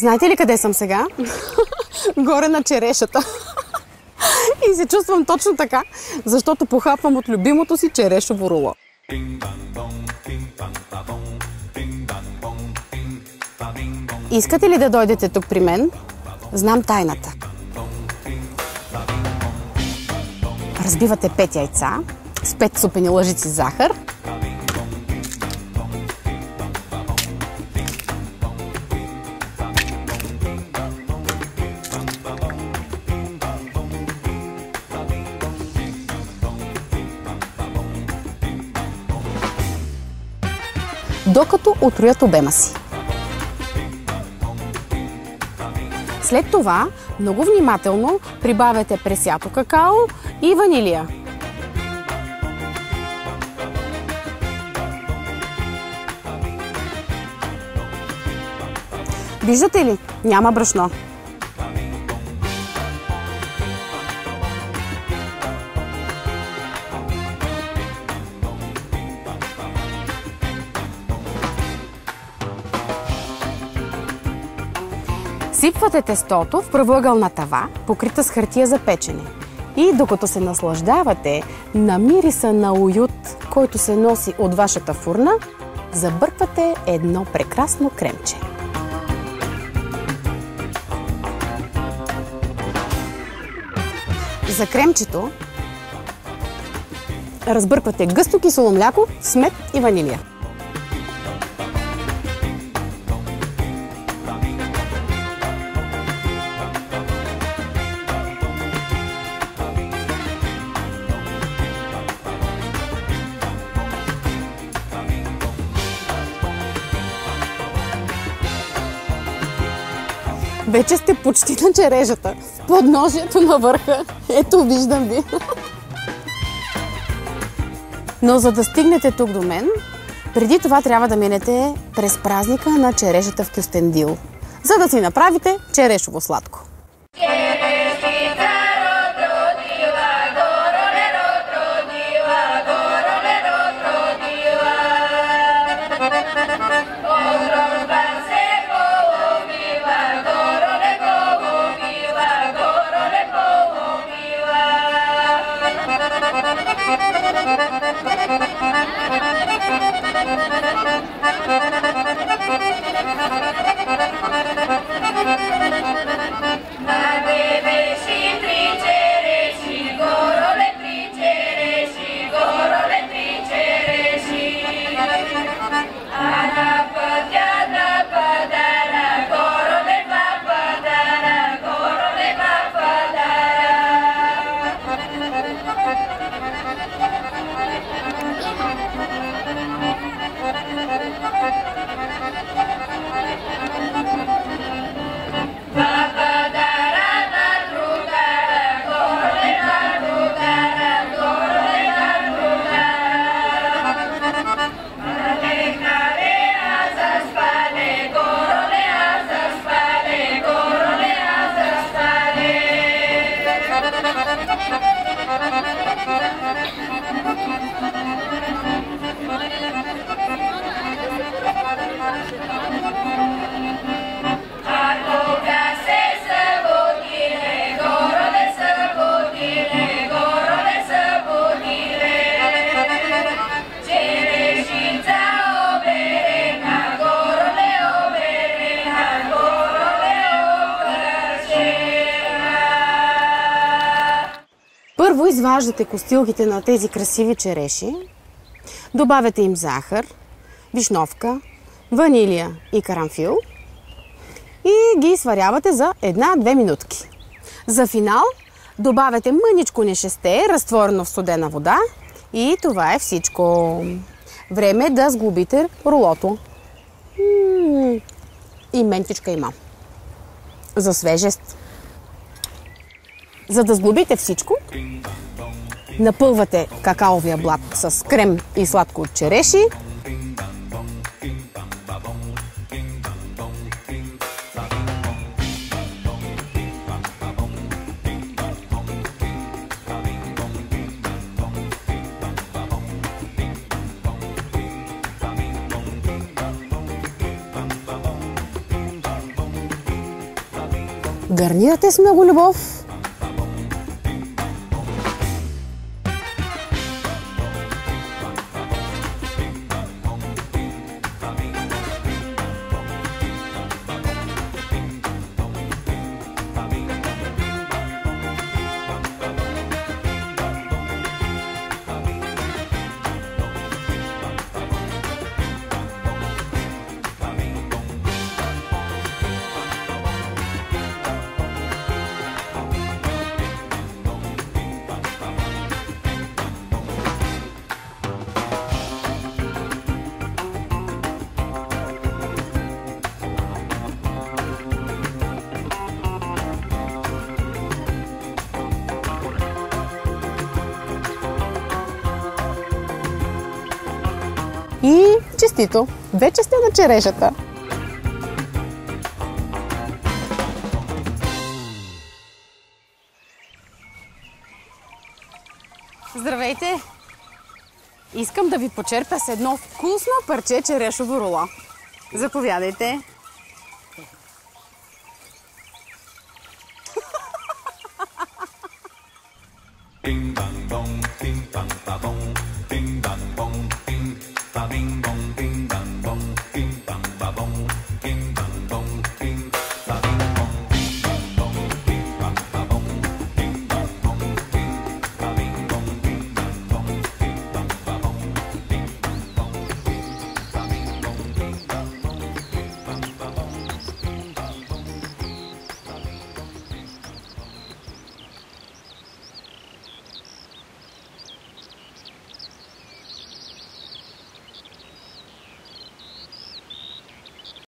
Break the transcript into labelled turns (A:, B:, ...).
A: Знаете ли къде съм сега? Горе на черешата. И се чувствам точно така, защото похапвам от любимото си черешово руло. Искате ли да дойдете тук при мен? Знам тайната. Разбивате 5 яйца с 5 супени лъжици захар. Докато отроят обема си. След това много внимателно прибавяте пресято какао и ванилия. Виждате ли? Няма брашно. Сипвате тестото в правоъгълна тава, покрита с хартия за печене. И докато се наслаждавате на мириса на уют, който се носи от вашата фурна, забърквате едно прекрасно кремче. За кремчето разбърквате гъсто кисело мляко, с мед и ванилия. Вече сте почти на чережата, в подножието на върха. Ето, виждам ви. Но за да стигнете тук до мен, преди това трябва да минете през празника на черешата в Кюстендил, за да си направите черешово сладко. Първо изваждате костилките на тези красиви череши, добавяте им захар, вишновка, ванилия и карамфил и ги сварявате за 1-2 минутки. За финал добавяте мъничко нешесте, разтворено в студена вода и това е всичко. Време е да сглобите рулото. И ментичка има. За свежест. За да сглобите всичко, напълвате какаовия блат с крем и сладко от череши. Гарнирате с много любов. И честито! Вече сте на черешата! Здравейте! Искам да ви почерпя с едно вкусно парче черешово руло. Заповядайте!